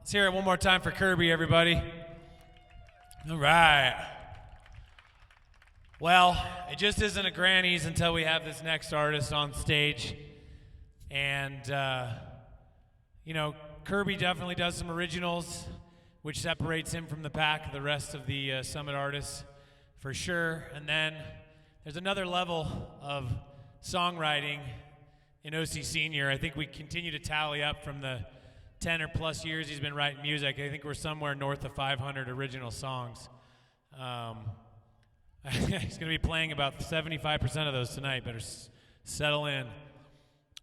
Let's hear it one more time for Kirby, everybody. All right. Well, it just isn't a Granny's until we have this next artist on stage. And, Kirby definitely does some originals, which separates him from the pack of the rest of the Summit artists, for sure. And then there's another level of songwriting in OC Senior. I think we continue to tally up from the 10 or plus years he's been writing music. I think we're somewhere north of 500 original songs. He's going to be playing about 75% of those tonight. Better settle in.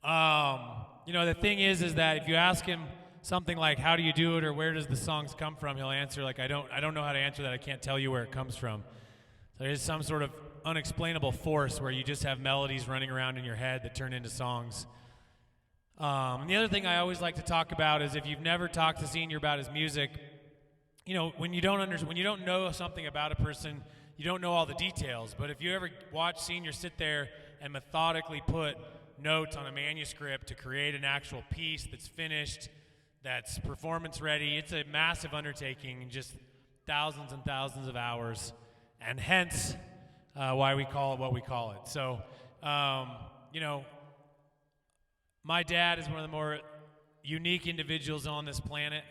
The thing is that if you ask him something like, how do you do it, or where does the songs come from, he'll answer like, I don't know how to answer that. I can't tell you where it comes from. So there's some sort of unexplainable force where you just have melodies running around in your head that turn into songs. And the other thing I always like to talk about is if you've never talked to Senior about his music, when you don't know something about a person, you don't know all the details. But if you ever watch Senior sit there and methodically put notes on a manuscript to create an actual piece that's finished, that's performance ready, it's a massive undertaking and just thousands and thousands of hours, and hence why we call it what we call it. So, my dad is one of the more unique individuals on this planet.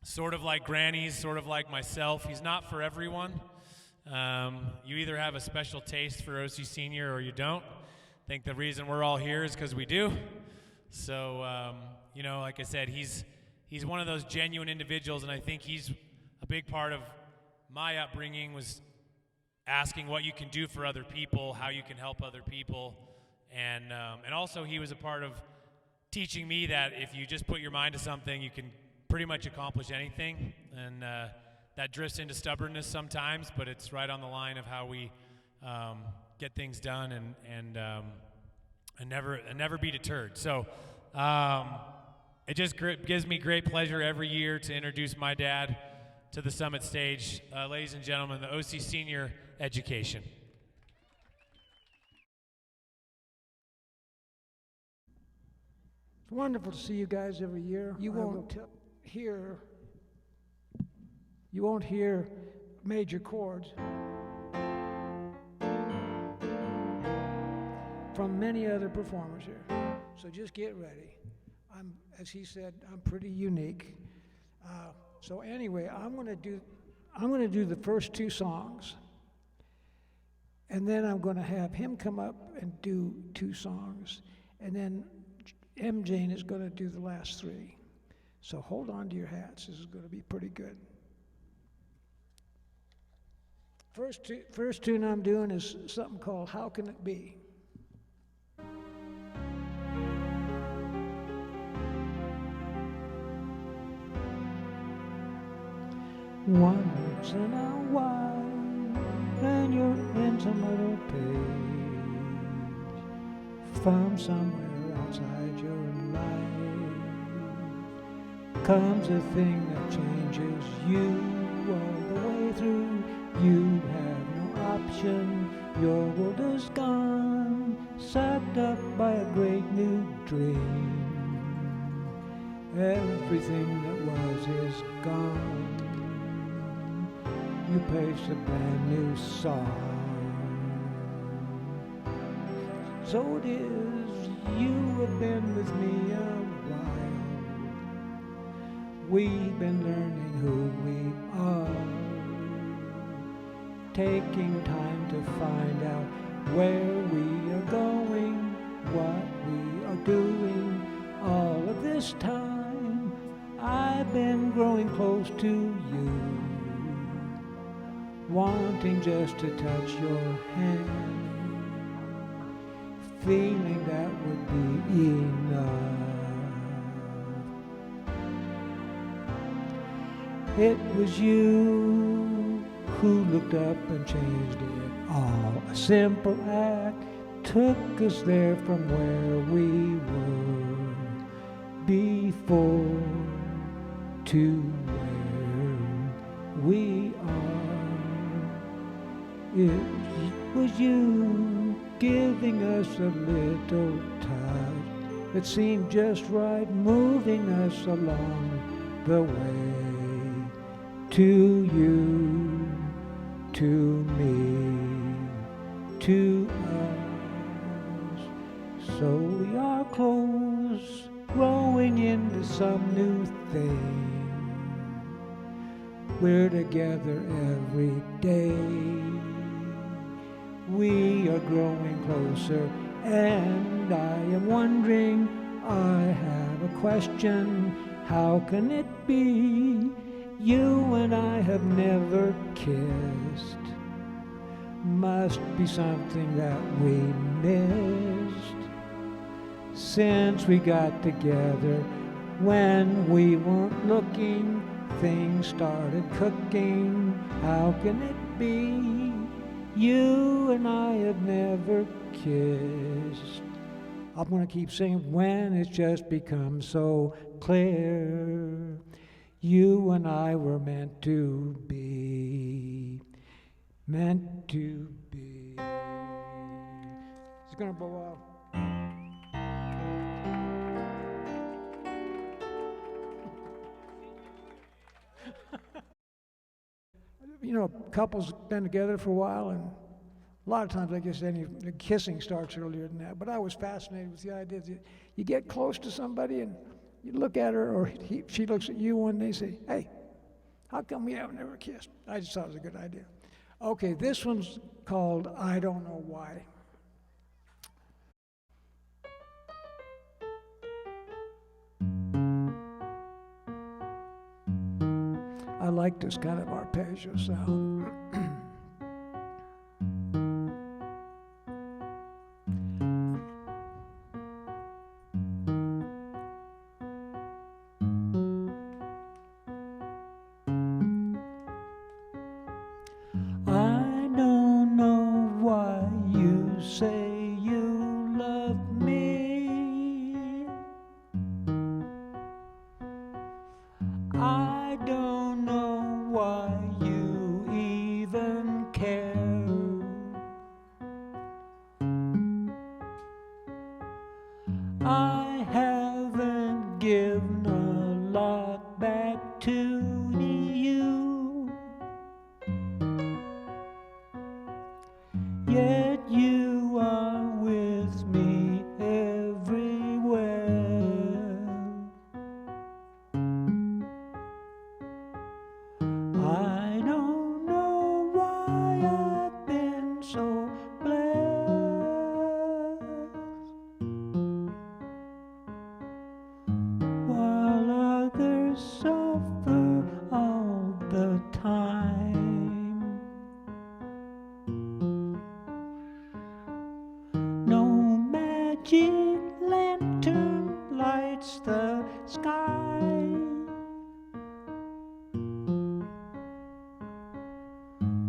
Sort of like Granny's, sort of like myself. He's not for everyone. You either have a special taste for OC Senior or you don't. I think the reason we're all here is because we do. So, like I said, he's one of those genuine individuals, and I think he's a big part of my upbringing was asking what you can do for other people, how you can help other people. And also he was a part of teaching me that if you just put your mind to something, you can pretty much accomplish anything. And that drifts into stubbornness sometimes, but it's right on the line of how we get things done and never be deterred. So it just gives me great pleasure every year to introduce my dad to the Summit stage. Ladies and gentlemen, the OC Senior Education. It's wonderful to see you guys every year. You won't hear major chords from many other performers here. So just get ready. As he said, I'm pretty unique. So anyway, I'm going to do the first two songs, and then I'm going to have him come up and do two songs, and then M. Jane is going to do the last three. So hold on to your hats. This is going to be pretty good. First tune I'm doing is something called How Can It Be? Once in a while, and you're in some little page from somewhere outside your life, comes a thing that changes you all the way through. You have no option, your world is gone, sucked up by a great new dream. Everything that was is gone. You place a brand new song. So it is, you have been with me a while. We've been learning who we are, taking time to find out where we are going, what we are doing. All of this time, I've been growing close to you, wanting just to touch your hand, feeling that would be enough. It was you who looked up and changed it all. A simple act took us there from where we were before to where we are. It was you giving us a little touch, that seemed just right, moving us along the way to you, to me, to us. So we are close, growing into some new thing. We're together every day. We are growing closer, and I am wondering, I have a question. How can it be you and I have never kissed? Must be something that we missed since we got together. When we weren't looking, things started cooking. How can it be you and I have never kissed? I'm going to keep singing when it's just become so clear. You and I were meant to be. Meant to be. It's going to blow off. You know, couples been together for a while, and a lot of times I guess the kissing starts earlier than that. But I was fascinated with the idea that you get close to somebody and you look at her, or she looks at you, and they say, "Hey, how come we haven't ever kissed?" I just thought it was a good idea. Okay, this one's called "I Don't Know Why." I like this kind of arpeggio sound. I don't know why you say you love me. I don't know why you even care. I haven't given a lot back to you, yet you are with me everywhere. I don't know why I've been so blessed, while others suffer all the time. No magic lantern lights the sky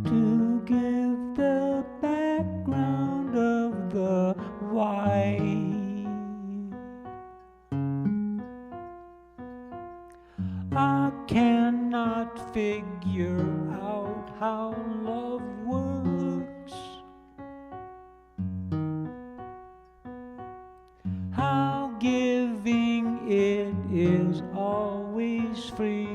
to give the background of the white. I cannot figure out how love works, how giving it is always free.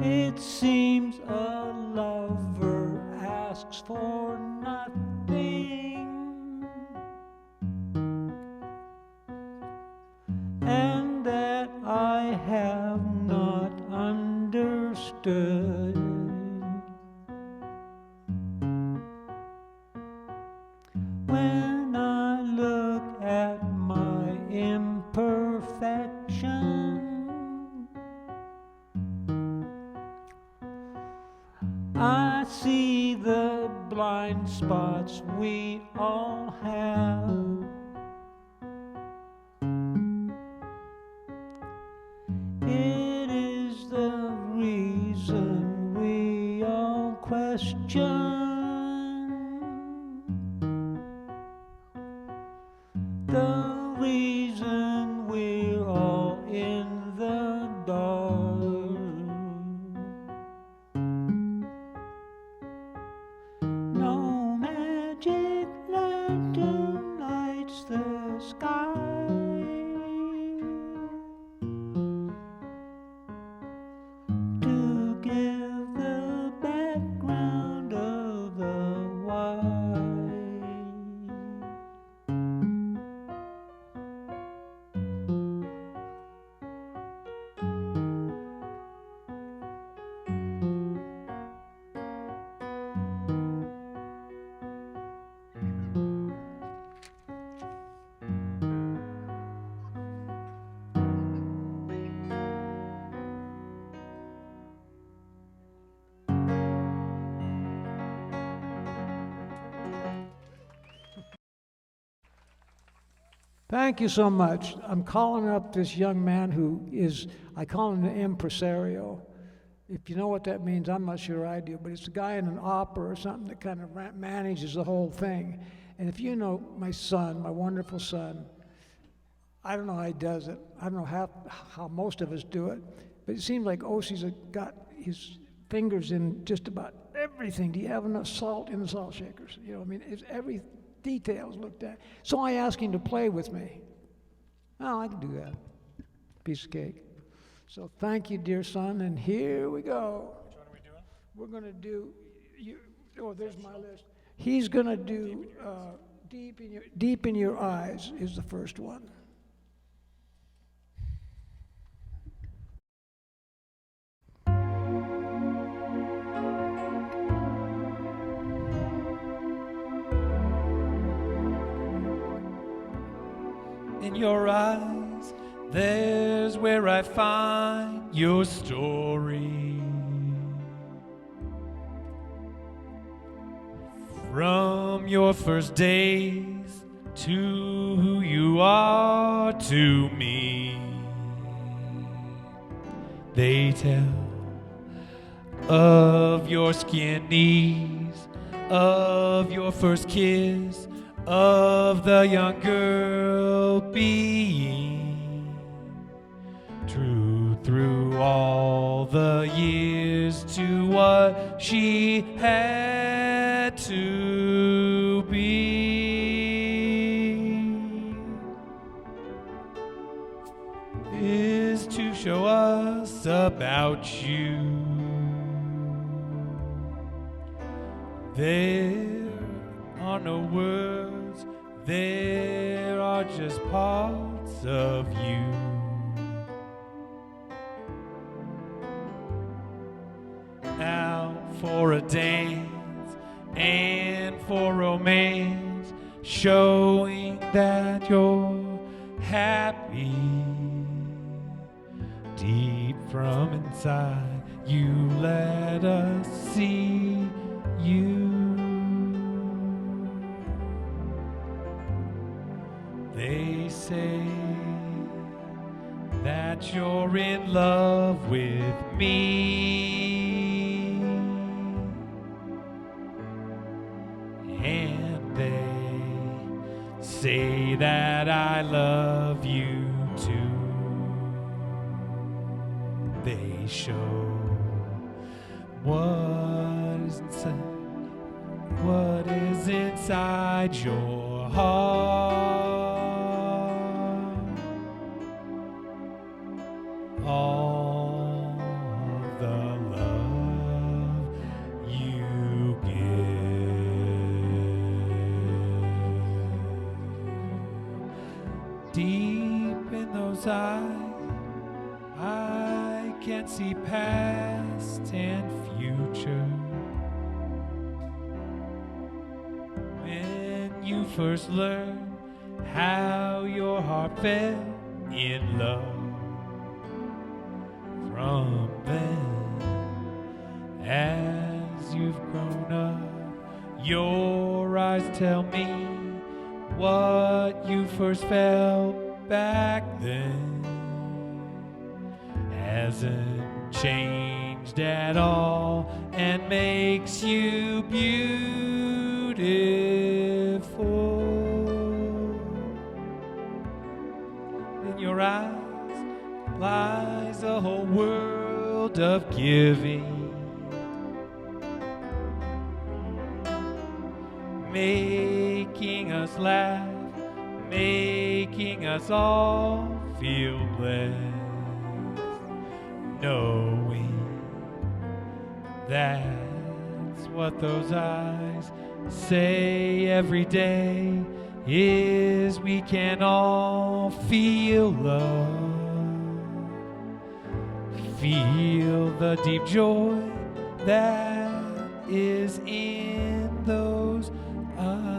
It seems a lover asks for nothing, and that I have not understood. When I look at my imperfection, I see the blind spots we all have. It is the reason we all question the reason we're all in the dark. No magic Thank you so much. I'm calling up this young man who is, I call him the impresario. If you know what that means, I'm not sure I do, but it's a guy in an opera or something that kind of manages the whole thing. And if you know my son, my wonderful son, I don't know how he does it. I don't know how most of us do it, but it seems like Osea's got his fingers in just about everything. Do you have enough salt in the salt shakers? You know, I mean, every detail is looked at. So I asked him to play with me. Oh, I can do that. Piece of cake. So thank you, dear son, and here we go. Which one are we doing? We're going to do, there's my list. He's going to do Deep in Your Eyes is the first one. In your eyes, there's where I find your story. From your first days to who you are to me, they tell of your skin knees, of your first kiss, of the young girl being true through all the years to what she had to be, is to show us about you. There are no words, there are just parts of you. Now for a dance and for romance, showing that you're happy. Deep from inside, you let us see you. They say that you're in love with me, and they say that I love you too. They show what is inside your heart. All of the love you give. Deep in those eyes, I can see past and future. When you first learned how your heart fell in love, from then, as you've grown up, your eyes tell me what you first felt back then hasn't changed at all and makes you beautiful. In your eyes lies a whole world of giving, making us laugh, making us all feel blessed, knowing that's what those eyes say every day is we can all feel love. Feel the deep joy that is in those eyes.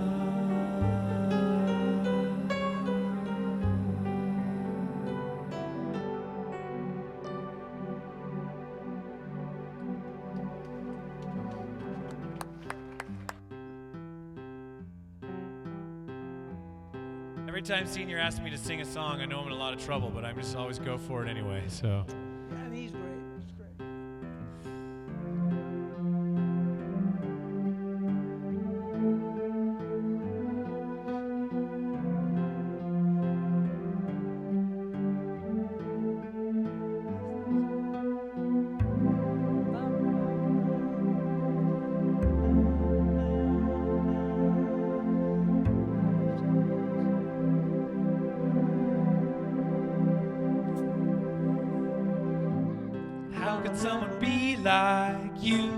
Every time Senior asks me to sing a song, I know I'm in a lot of trouble, but I just always go for it anyway, so. And he's great. He's great. How could someone be like you?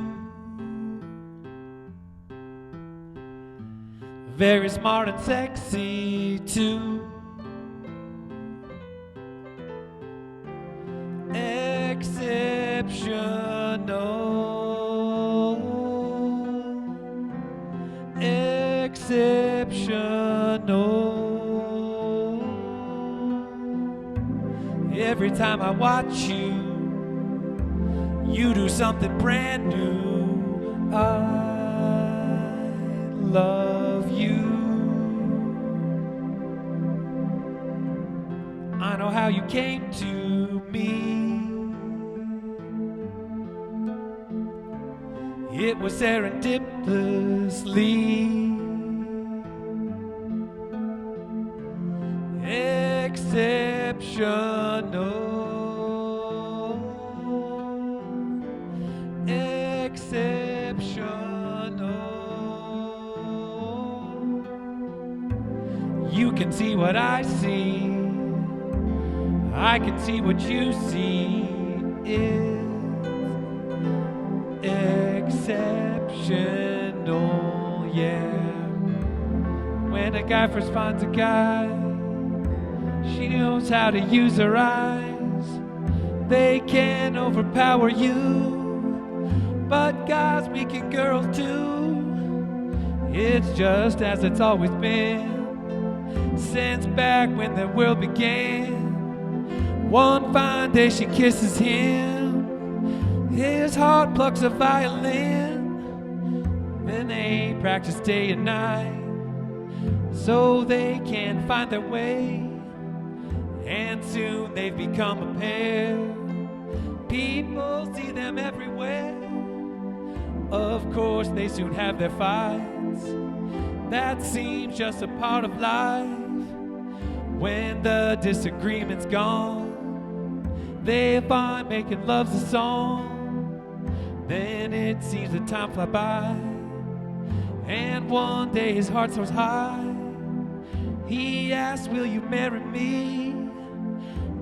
Very smart and sexy too. Exceptional. Every time I watch you, you do something brand new. I love you. I know how you came to me. It was serendipitously. Exceptional. Exceptional. You can see what I see. I can see what you see. It's exceptional, yeah. When a guy first finds a guy, she knows how to use her eyes. They can overpower you, but guys, we can girls too. It's just as it's always been since back when the world began. One fine day she kisses him, his heart plucks a violin. Then they practice day and night so they can find their way, and soon they've become a pair. People see them everywhere. Of course they soon have their fights. That seems just a part of life. When the disagreement's gone, they find making love's a song. Then it seems the time fly by, and one day his heart soars high. He asks, will you marry me?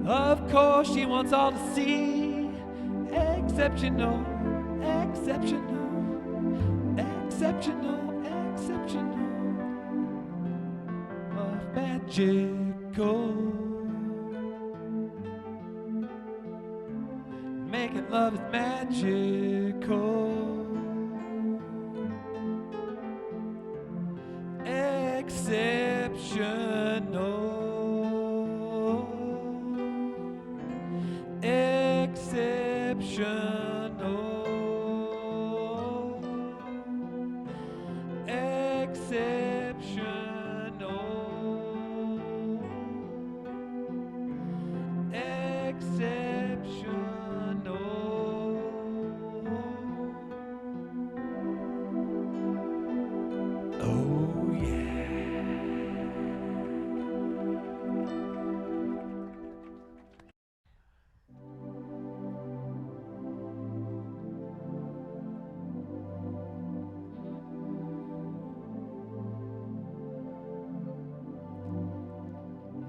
Of course she wants all to see. Exceptional, exceptional, exceptional, exceptional, of magical. Making love is magical. Exceptional. Exceptional. Exceptional. Exceptional. Oh yeah.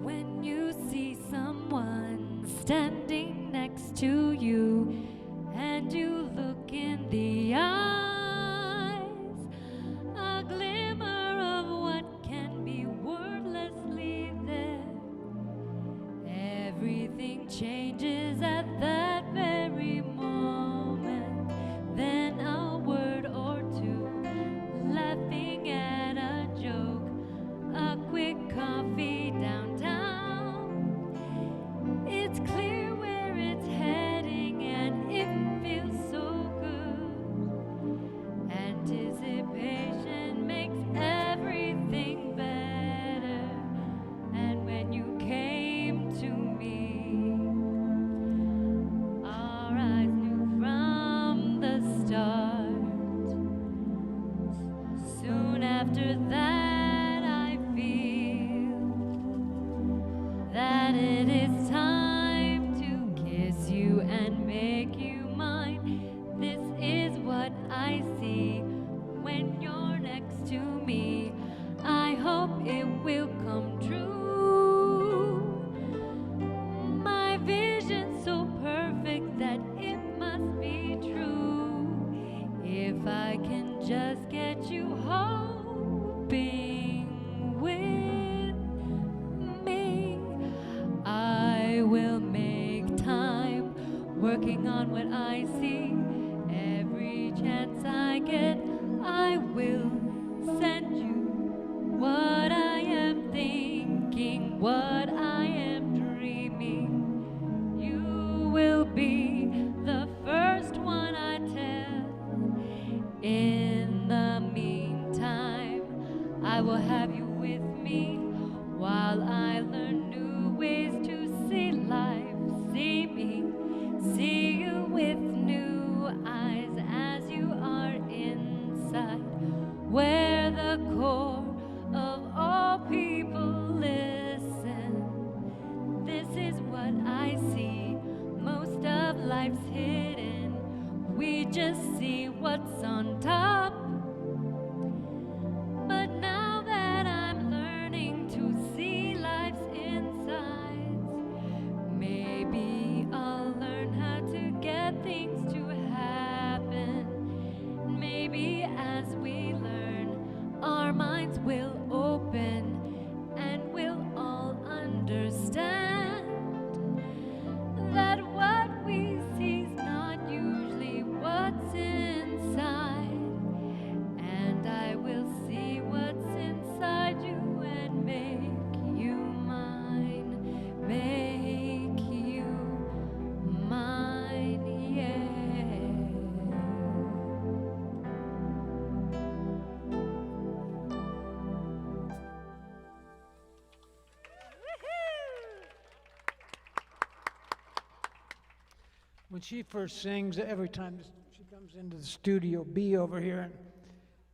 When you see someone standing next to you and you look in the eyes, a glimmer of what can be wordlessly there, everything changes at that very moment. Then a word or two, laughing at a joke, a quick coffee downtown. It's clear where it's heading and it feels so good. Anticipation makes everything better, after that I feel that it is time to kiss you and make you mine. This is what I see when you're next to me. I hope it will come true. My vision's so perfect that it must be true. If I can just get you hoping with me, I will make time working on what I see. Every chance I get, I will send you what I am thinking, what I am dreaming. You will be the first one I tell. In the meantime, I will have you with me while I learn new ways to see life. See me, see you with new eyes as you are inside, where the core of all people listen. This is what I see. Most of life's hidden. We just see what's on top. But now that I'm learning to see life's insides, maybe I'll learn how to get things to happen. Maybe as we learn, our minds will open and we'll all understand that what we see is not usually what's inside. And I will see what's inside you and make you mine, make you mine, yeah. When she first sings, every time she comes into the studio B over here and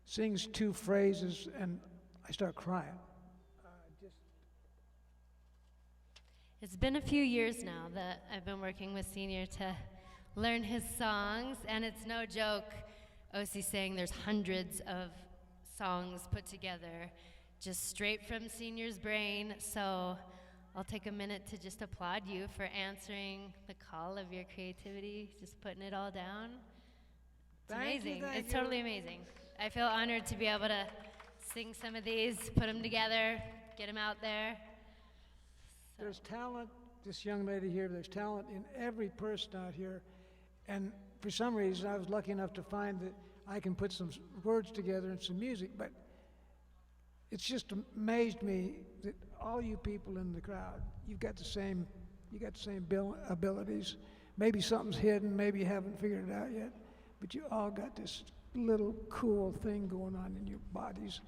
sings two phrases, and I start crying. It's been a few years now that I've been working with Senior to learn his songs, and it's no joke. Osie's saying there's hundreds of songs put together just straight from Senior's brain, so I'll take a minute to just applaud you for answering the call of your creativity, just putting it all down. It's amazing. It's totally amazing. I feel honored to be able to sing some of these, put them together, get them out there. So. There's talent, this young lady here, there's talent in every person out here. And for some reason, I was lucky enough to find that I can put some words together and some music, but it's just amazed me that all you people in the crowd, you got the same abilities. Maybe something's hidden, maybe you haven't figured it out yet, but you all got this little cool thing going on in your bodies.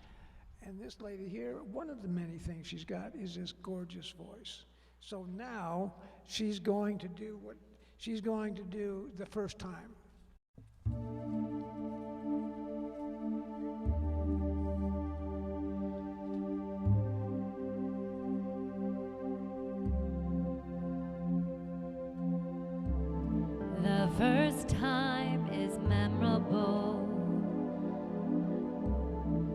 And this lady here, one of the many things she's got is this gorgeous voice. So now she's going to do what she's going to do the first time. The first time is memorable.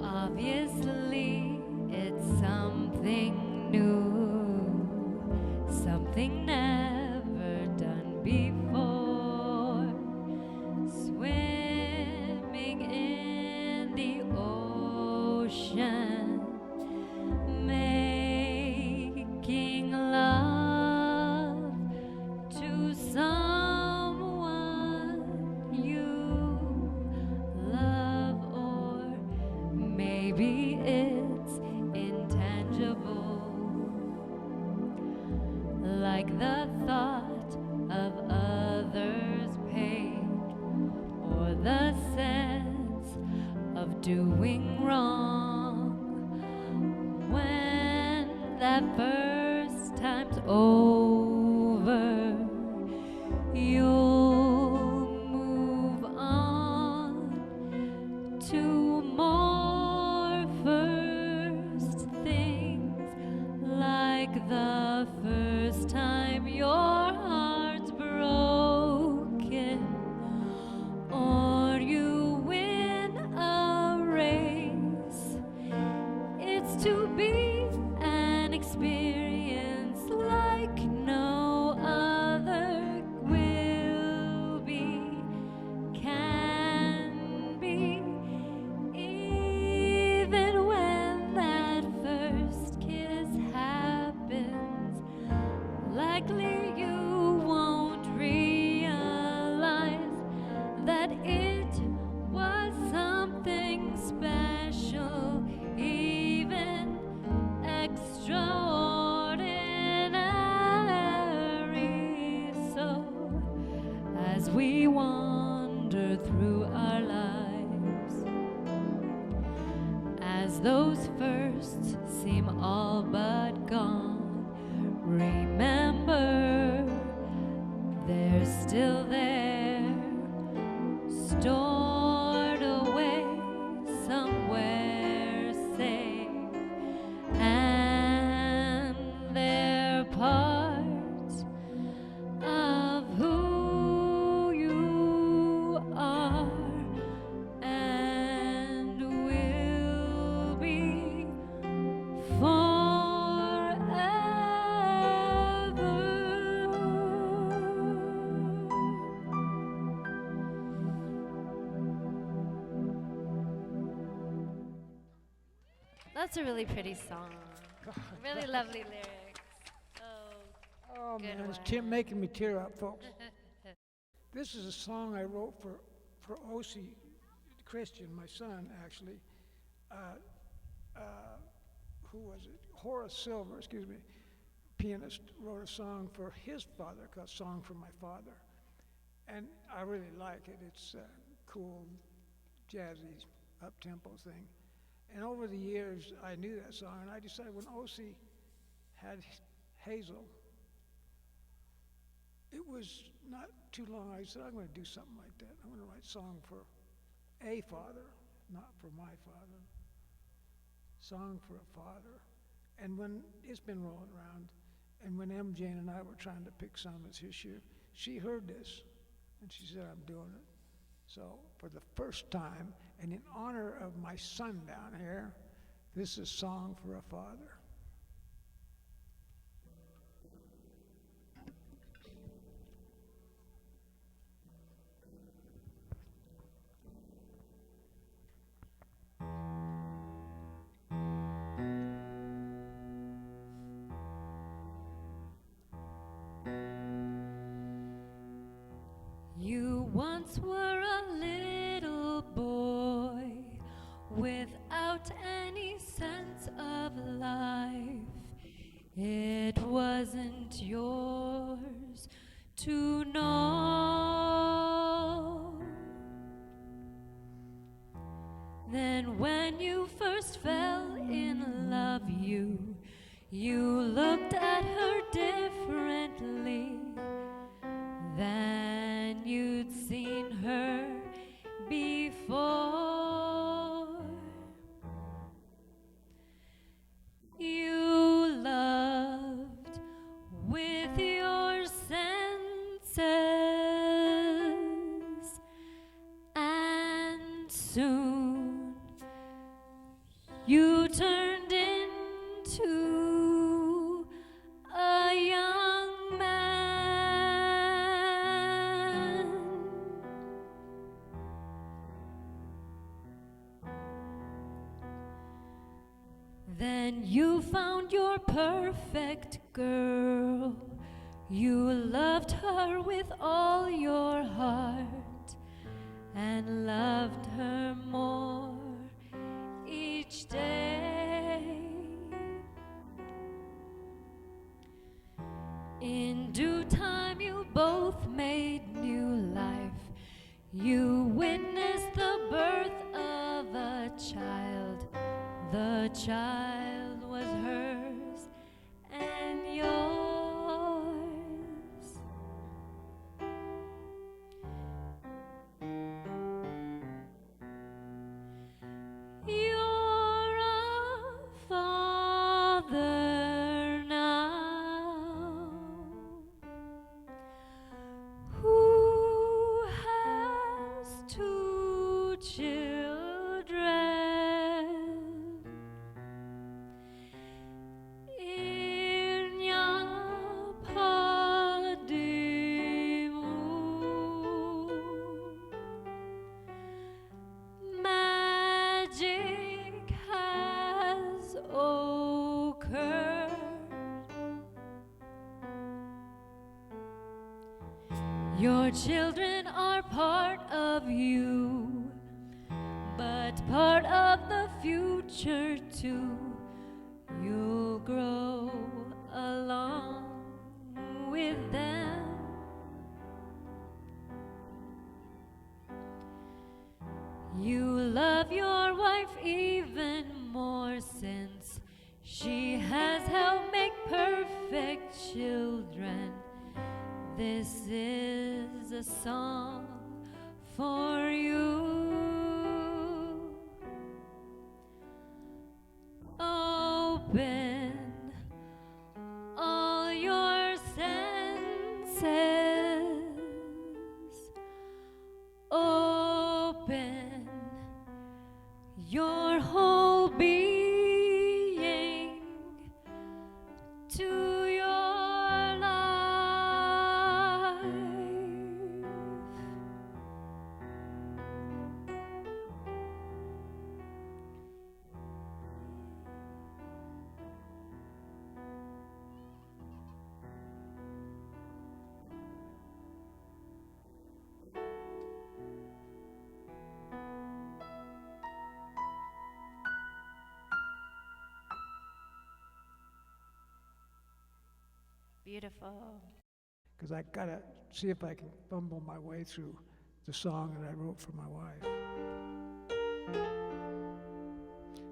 Obviously, it's something new, something never done before. Swimming in the ocean, making love to someone you love, or maybe it's intangible, like the thought of others' pain, or the sense of doing wrong. When that first time's over, you'll move on to more to be an experience like no other will be, can be, even when that first kiss happens. Likely you won't realize that it was something special, even extraordinary. So as we wander through our lives, as those firsts seem all but gone, remember they're still there, stored away somewhere safe, and they're part of who you are and will be That's a really pretty song. Really lovely lyrics. Oh Good man, it's one. making me tear up, folks. This is a song I wrote for Osea, Christian, my son, actually. Who was it? Horace Silver, excuse me, pianist, wrote a song for his father called Song for My Father. And I really like it. It's a cool, jazzy, up-tempo thing. And over the years, I knew that song, and I decided when Osea had Hazel, it was not too long. I said, I'm going to do something like that. I'm going to write a song for a father, not for my father. Song for a father. And when it's been rolling around, and when M. Jane and I were trying to pick songs this year, she heard this, and she said, I'm doing it. So for the first time, and in honor of my son down here, this is Song for a Father. You once were a little boy without any sense of life. It wasn't yours to know. Then when you first fell in love, you looked at her differently than you'd seen her before. You loved with your senses, and soon you turned into a young man. Then you found your perfect girl. You loved her with all your heart and loved her more each day. In due time you both made new life. You witnessed the birth of a child. The child was hers and yours. You're a father now, who has two children. Your children are part of you, but part of the future too. You'll grow along with them. You love your wife even more since she has helped make perfect children. This is a song for you. Open all your senses. Open your whole being to your life. Beautiful. Because I gotta see if I can fumble my way through the song that I wrote for my wife.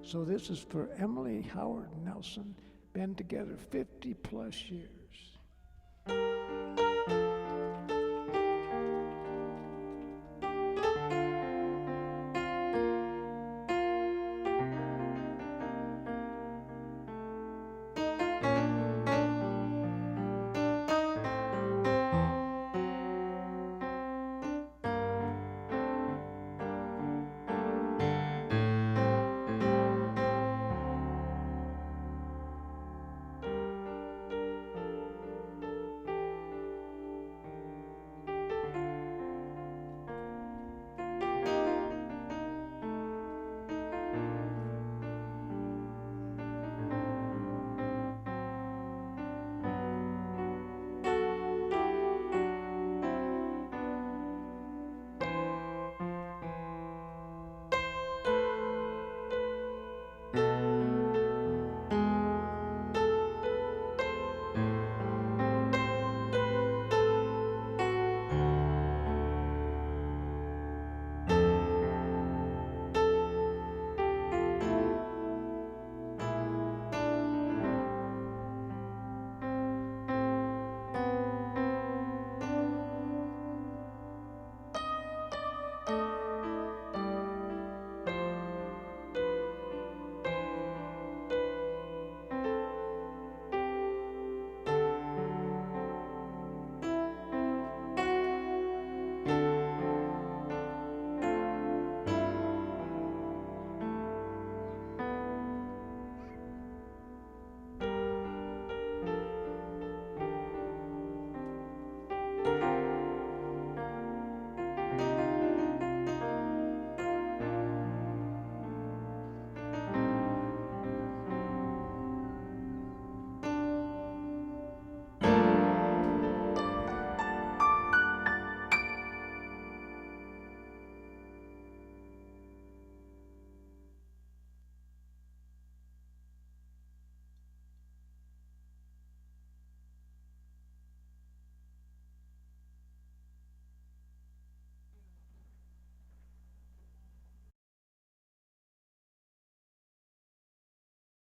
So this is for Emily Howard Nelson, been together 50 plus years.